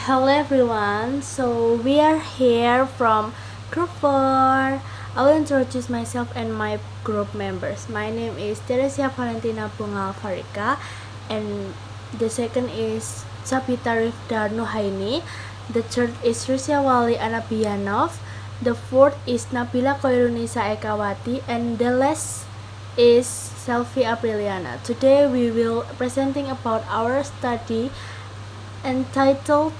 Hello everyone, so we are here from Group 4. I will introduce myself and my group members. My name is Teresia Valentina Bungal Farika, and the second is Sabita Rifda Nuhaini. The third is Rusya Wali Anabianov. The fourth is Nabila Koirunisa Ekawati, and the last is Selfie Apriliana. Today we will presenting about our study entitled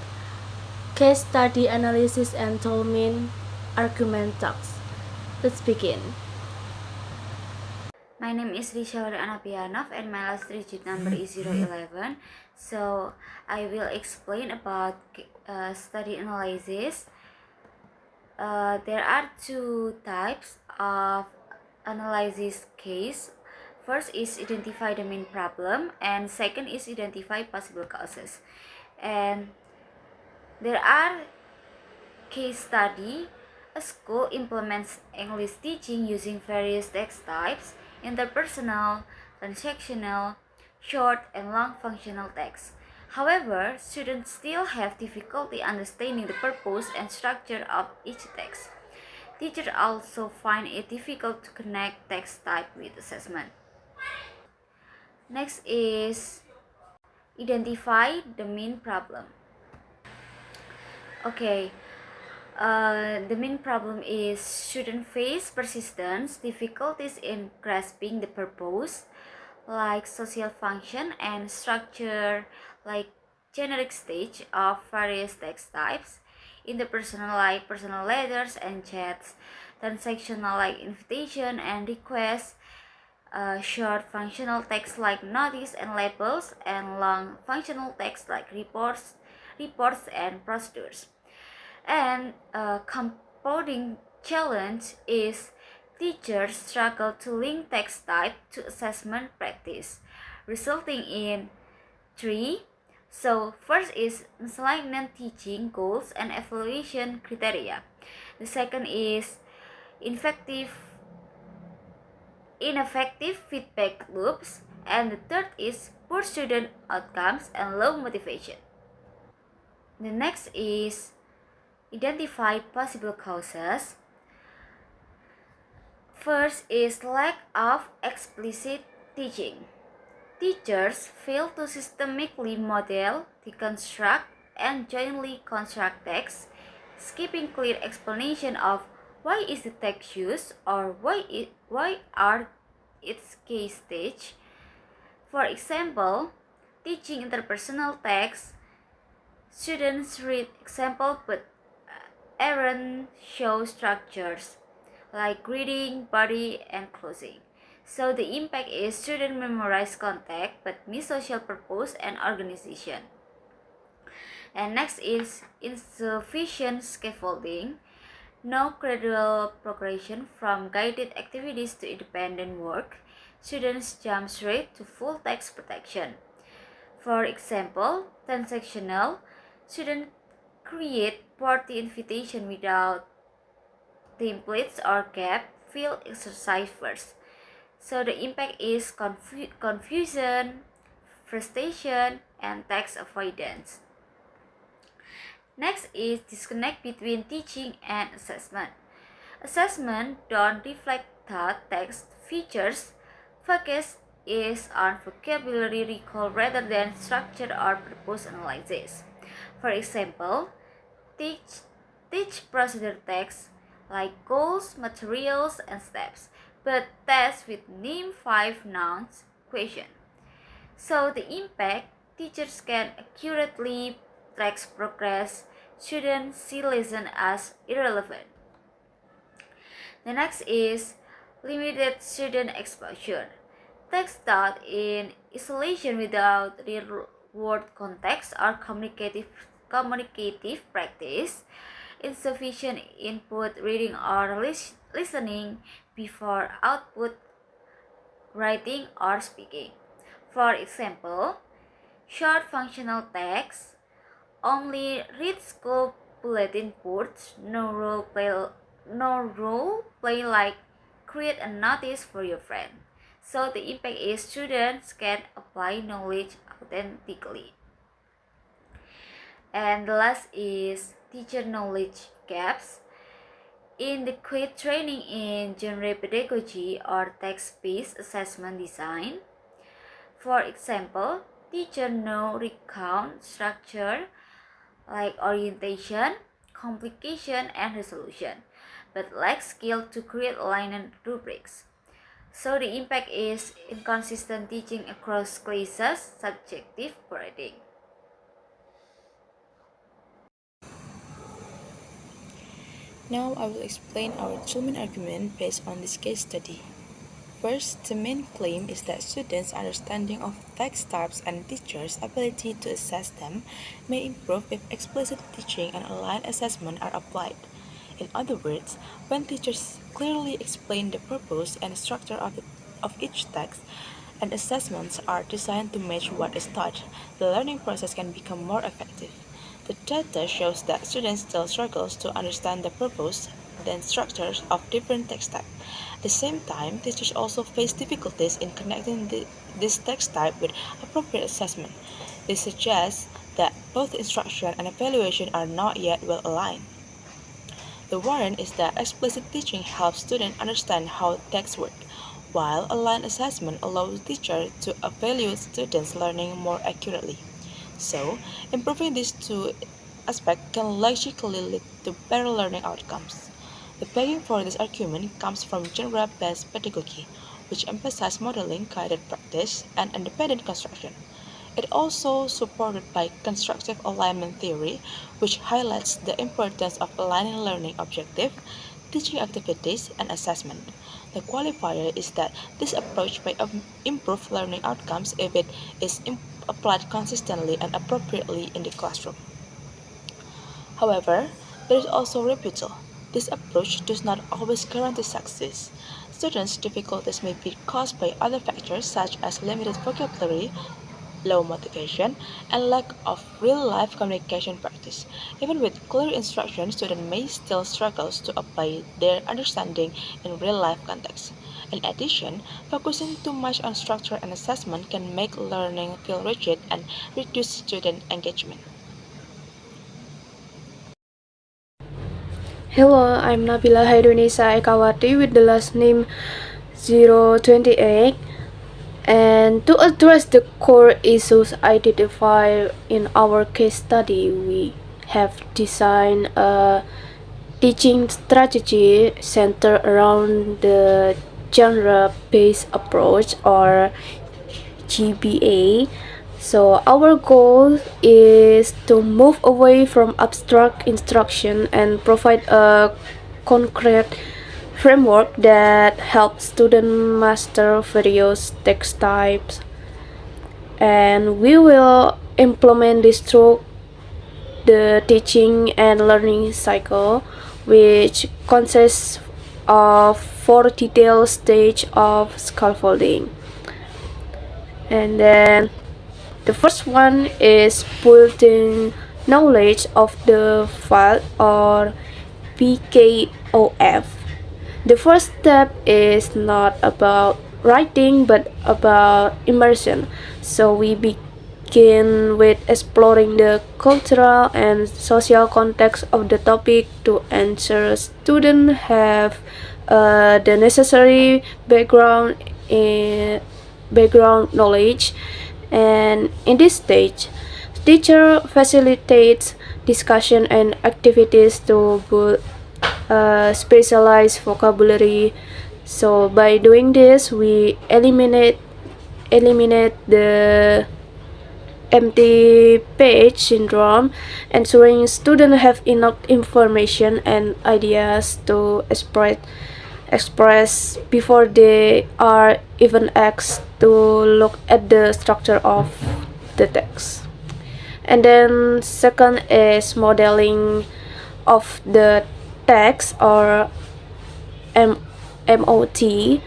Case Study Analysis and Toulmin Argument Talks. Let's begin. My name is Rishaur Anapianov and my last digit number is 011. So I will explain about study analysis. There are two types of analysis case. First is identify the main problem and second is identify possible causes. And there are case study. A school implements English teaching using various text types: interpersonal, transactional, short, and long functional text. However, students still have difficulty understanding the purpose and structure of each text. Teachers also find it difficult to connect text type with assessment. Next is identify the main problem. Okay, the main problem is students face persistence difficulties in grasping the purpose, like social function and structure, like generic stage of various text types, interpersonal like personal letters and chats, transactional like invitation and requests, short functional text like notice and labels, and long functional text like reports and procedures. And a compounding challenge is teachers struggle to link text type to assessment practice, resulting in three. So first is misalignment teaching goals and evaluation criteria. The second is ineffective feedback loops, and the third is poor student outcomes and low motivation. The next is identify possible causes. First is lack of explicit teaching. Teachers fail to systemically model, deconstruct, and jointly construct text, skipping clear explanation of why is the text used or why are its case stage. For example, teaching interpersonal text, students read example but aren't show structures like greeting, body, and closing. So the impact is students memorize content but miss social purpose and organization. And next is insufficient scaffolding. No gradual progression from guided activities to independent work. Students jump straight to full text protection. For example, transactional, students create party invitation without templates or gap fill exercise first. So the impact is confusion, frustration, and text avoidance. Next is disconnect between teaching and assessment. Assessment don't reflect the text features. Focus is on vocabulary recall rather than structure or purpose analysis. For example, teach procedure text like goals, materials, and steps, but test with name 5 nouns question. So the impact, teachers can accurately track progress, students see lesson as irrelevant. The next is limited student exposure. Text taught in isolation without real world context or communicative practice, insufficient input reading or listening before output writing or speaking. For example, short functional text, only read school bulletin boards, no role play like create a notice for your friend. So the impact is students can apply knowledge authentically. And the last is teacher knowledge gaps. Inadequate training in genre pedagogy or text-based assessment design. For example, teacher know recount structure like orientation, complication, and resolution, but lack skill to create line rubrics. So the impact is inconsistent teaching across classes, subjective grading. Now I will explain our Toulmin argument based on this case study. First, the main claim is that students' understanding of text types and teachers' ability to assess them may improve if explicit teaching and aligned assessment are applied. In other words, when teachers clearly explain the purpose and structure of each text, and assessments are designed to match what is taught, the learning process can become more effective. The data shows that students still struggle to understand the purpose and structures of different text types. At the same time, teachers also face difficulties in connecting this text type with appropriate assessment. This suggests that both instruction and evaluation are not yet well aligned. The warrant is that explicit teaching helps students understand how text work, while aligned assessment allows teachers to evaluate students' learning more accurately. So, improving these two aspects can logically lead to better learning outcomes. The backing for this argument comes from genre-based pedagogy, which emphasizes modeling, guided practice, and independent construction. It also supported by constructive alignment theory, which highlights the importance of aligning learning objectives, teaching activities, and assessment. The qualifier is that this approach may improve learning outcomes if it is applied consistently and appropriately in the classroom. However, there is also rebuttal. This approach does not always guarantee success. Students' difficulties may be caused by other factors such as limited vocabulary, low motivation, and lack of real-life communication practice. Even with clear instruction, students may still struggle to apply their understanding in real-life context. In addition, focusing too much on structure and assessment can make learning feel rigid and reduce student engagement. Hello, I'm Nabila Hairunisa Ekawati with the last name 028. And to address the core issues identified in our case study, we have designed a teaching strategy centered around the genre-based approach or GBA. So our goal is to move away from abstract instruction and provide a concrete framework that helps students master various text types. And we will implement this through the teaching and learning cycle, which consists of 4 detailed stages of scaffolding. And then the first one is building knowledge of the file or PKOF. The first step is not about writing but about immersion. So we begin with exploring the cultural and social context of the topic to ensure students have the necessary background knowledge. And in this stage, teacher facilitates discussion and activities to build specialized vocabulary. So by doing this, we eliminate the empty page syndrome, ensuring students have enough information and ideas to express before they are even asked to look at the structure of the text. And then second is modeling of the text or MOT.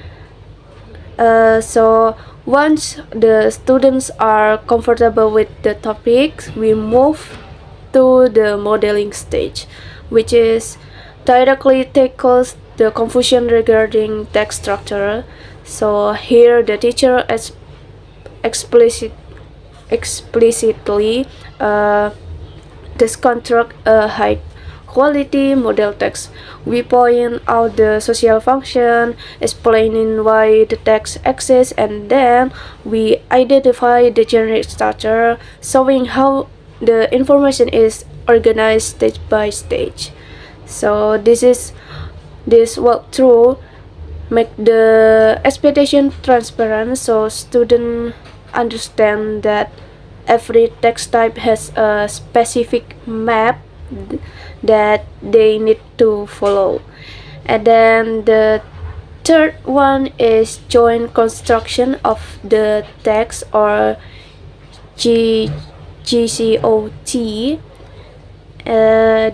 So once the students are comfortable with the topics, we move to the modeling stage, which is directly tackles the confusion regarding text structure. So here the teacher explicitly thus construct a high quality model text. We point out the social function, explaining why the text exists, and then we identify the generic structure, showing how the information is organized stage by stage. So this walkthrough make the expectation transparent so students understand that every text type has a specific map that they need to follow. And then the third one is joint construction of the text or G, GCOT.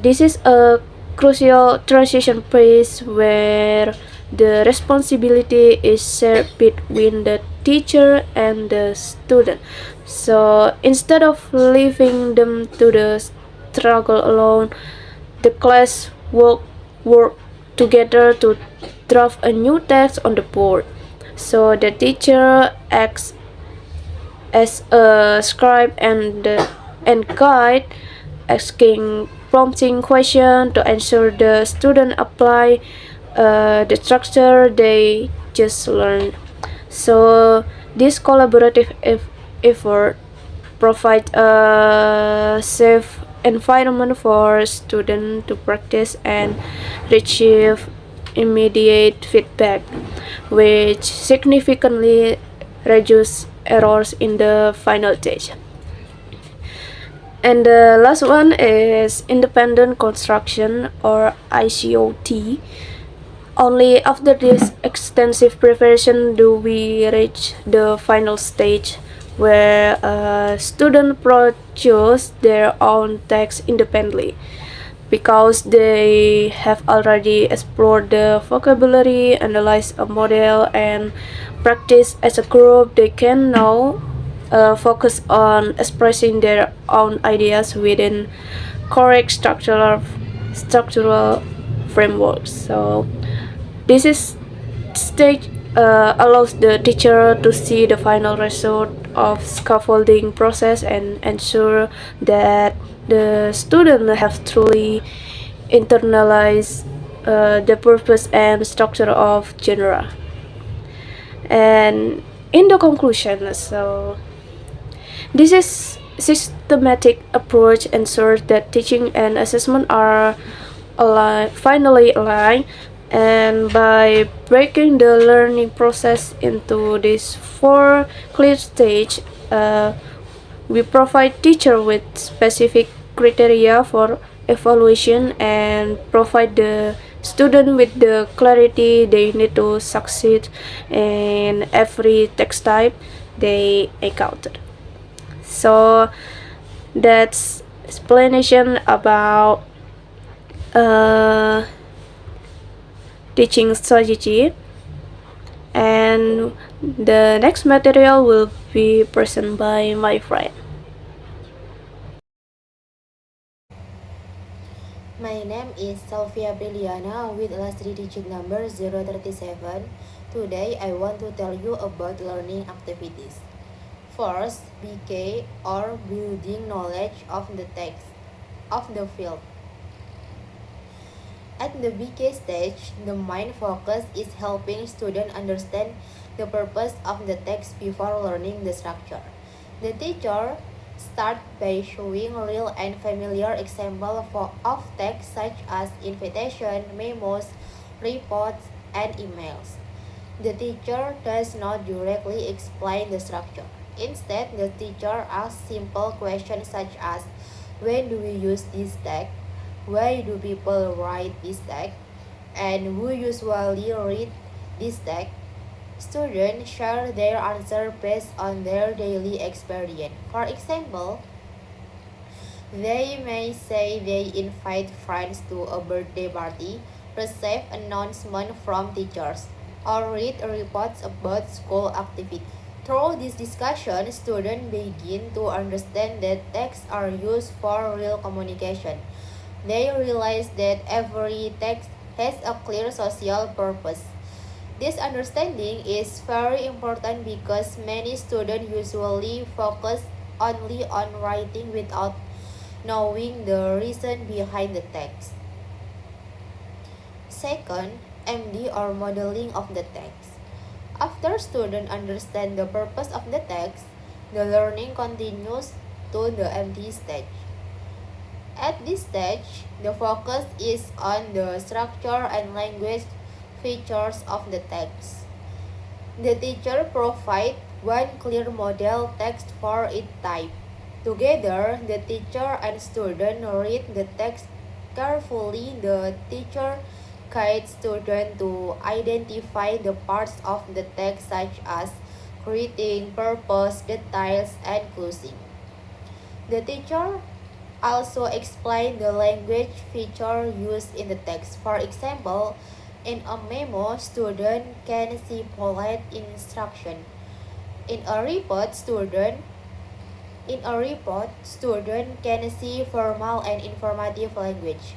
This is a crucial transition phase where the responsibility is shared between the teacher and the student. So instead of leaving them to the struggle alone, the class work together to draft a new text on the board. So the teacher acts as a scribe and guide, asking prompting questions to ensure the student apply the structure they just learned. So this collaborative effort provide a safe environment for students to practice and retrieve immediate feedback, which significantly reduce errors in the final stage. And the last one is independent construction or ICOT. Only after this extensive preparation do we reach the final stage where a student produce their own text independently because they have already explored the vocabulary, analyzed a model, and practiced as a group. They can now focus on expressing their own ideas within correct structural frameworks. So this is stage allows the teacher to see the final result of scaffolding process and ensure that the student have truly internalized the purpose and structure of genre. And in the conclusion, so this is systematic approach ensures that teaching and assessment are finally aligned, and by breaking the learning process into these four clear stages, we provide teacher with specific criteria for evaluation and provide the student with the clarity they need to succeed in every text type they encounter. So that's explanation about teaching strategy, and the next material will be presented by my friend. My name is Sylvia Briliana with illustration digit number 037. Today I want to tell you about learning activities. First, BK or building knowledge of the text of the field. At the BK stage, the main focus is helping students understand the purpose of the text before learning the structure. The teacher starts by showing real and familiar examples of text such as invitation, memos, reports, and emails. The teacher does not directly explain the structure. Instead, the teacher asks simple questions such as, when do we use this text? Why do people write this text? And who usually read this text? Students share their answer based on their daily experience. For example, they may say they invite friends to a birthday party, receive announcements from teachers, or read reports about school activities. Through this discussion, students begin to understand that texts are used for real communication. They realize that every text has a clear social purpose. This understanding is very important because many students usually focus only on writing without knowing the reason behind the text. Second, MD or modeling of the text. After students understand the purpose of the text, the learning continues to the MD stage. At this stage, the focus is on the structure and language features of the text. The teacher provides one clear model text for each type. Together, the teacher and student read the text carefully. The teacher guides students to identify the parts of the text such as greeting, purpose, details, and closing. The teacher also explain the language feature used in the text. For example, in a memo, student can see polite instruction. In a report, student can see formal and informative language.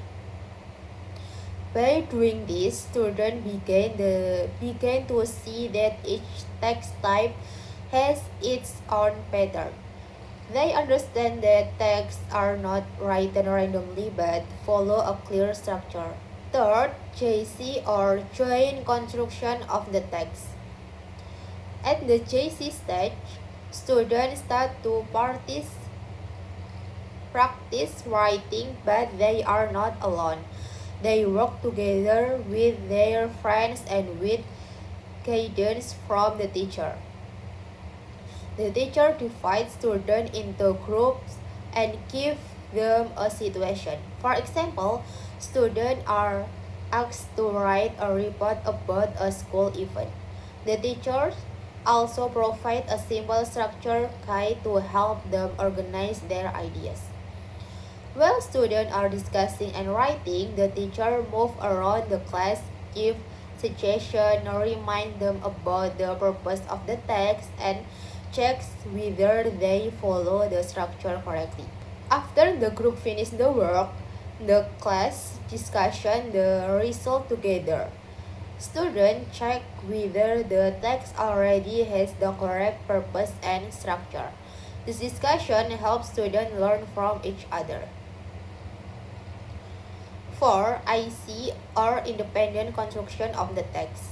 By doing this, students begin to see that each text type has its own pattern. They understand that texts are not written randomly but follow a clear structure. Third, JC or joint construction of the text. At the JC stage, students start to practice writing, but they are not alone. They work together with their friends and with guidance from the teacher. The teacher divides students into groups and gives them a situation. For example, students are asked to write a report about a school event. The teachers also provide a simple structure guide to help them organize their ideas. While students are discussing and writing, the teacher moves around the class, give suggestions, remind them about the purpose of the text, and checks whether they follow the structure correctly. After the group finishes the work, the class discussion the result together. Students check whether the text already has the correct purpose and structure. This discussion helps students learn from each other. 4. IC or independent construction of the text.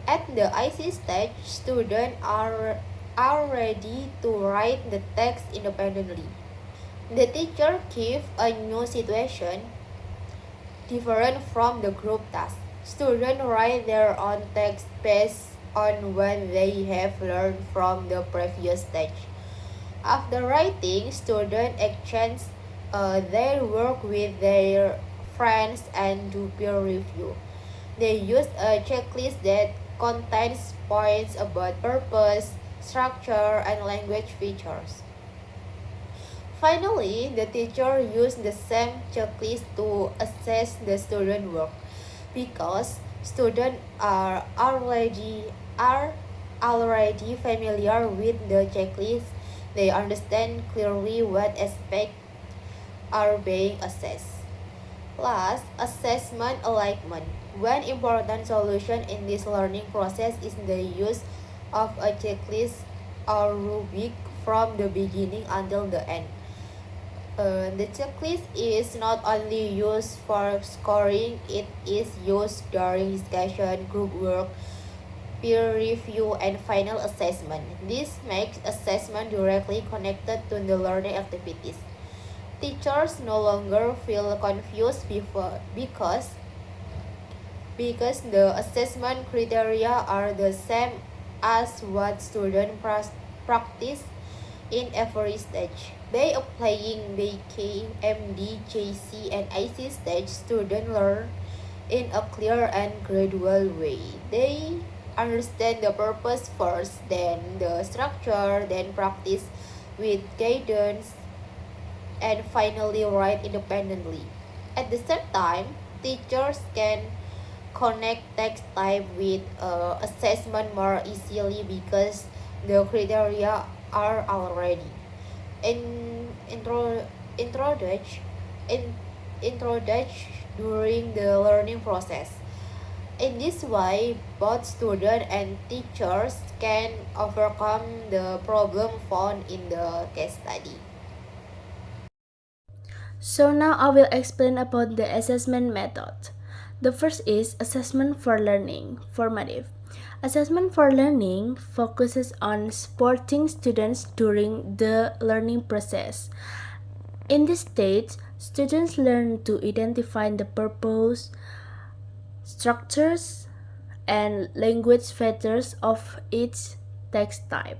At the IC stage, students are ready to write the text independently. The teacher gives a new situation different from the group task. Students write their own text based on what they have learned from the previous stage. After writing, students exchange their work with their friends and do peer review. They use a checklist that contains points about purpose, structure, and language features. Finally, the teacher used the same checklist to assess the student work. Because students are already familiar with the checklist, they understand clearly what aspects are being assessed. Last, assessment alignment. One important solution in this learning process is the use of a checklist or rubric from the beginning until the end. The checklist is not only used for scoring, it is used during discussion, group work, peer review, and final assessment. This makes assessment directly connected to the learning activities. Teachers no longer feel confused because the assessment criteria are the same as what students practice in every stage. By applying BK, MD, JC, and IC stage, students learn in a clear and gradual way. They understand the purpose first, then the structure, then practice with guidance, and finally write independently. At the same time, teachers can connect text type with assessment more easily because the criteria are already in introduced in introduced during the learning process. In this way, both students and teachers can overcome the problem found in the case study. So now I will explain about the assessment method. The first is assessment for learning, formative. Assessment for learning focuses on supporting students during the learning process. In this stage, students learn to identify the purpose, structures, and language features of each text type.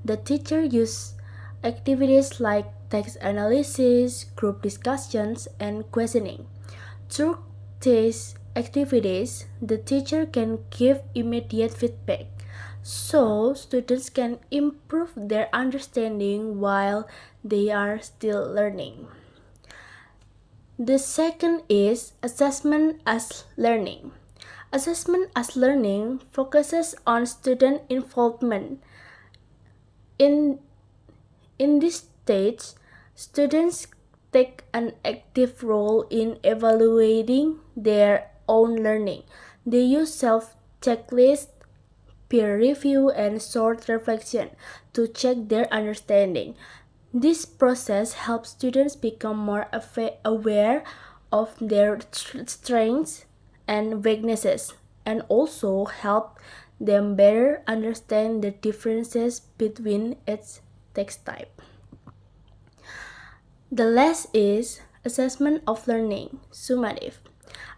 The teacher uses activities like text analysis, group discussions, and questioning. Through these activities, the teacher can give immediate feedback so students can improve their understanding while they are still learning. The second is assessment as learning. Assessment as learning focuses on student involvement. In, in this stage, students take an active role in evaluating their own learning. They use self-checklists, peer review, and short reflection to check their understanding. This process helps students become more aware of their strengths and weaknesses and also help them better understand the differences between its text type. The last is assessment of learning, summative.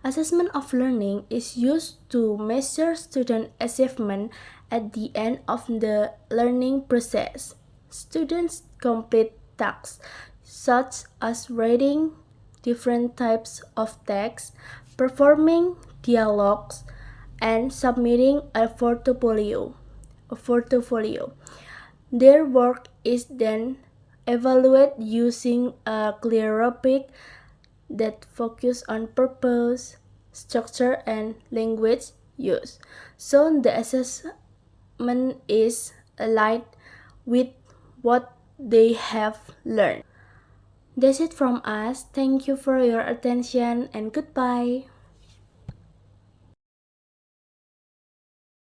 Assessment of learning is used to measure student achievement at the end of the learning process. Students complete tasks such as reading different types of text, performing dialogues, and submitting a portfolio. Their work is then evaluated using a clear rubric that focus on purpose, structure, and language use. So the assessment is aligned with what they have learned. That's it from us. Thank you for your attention and goodbye.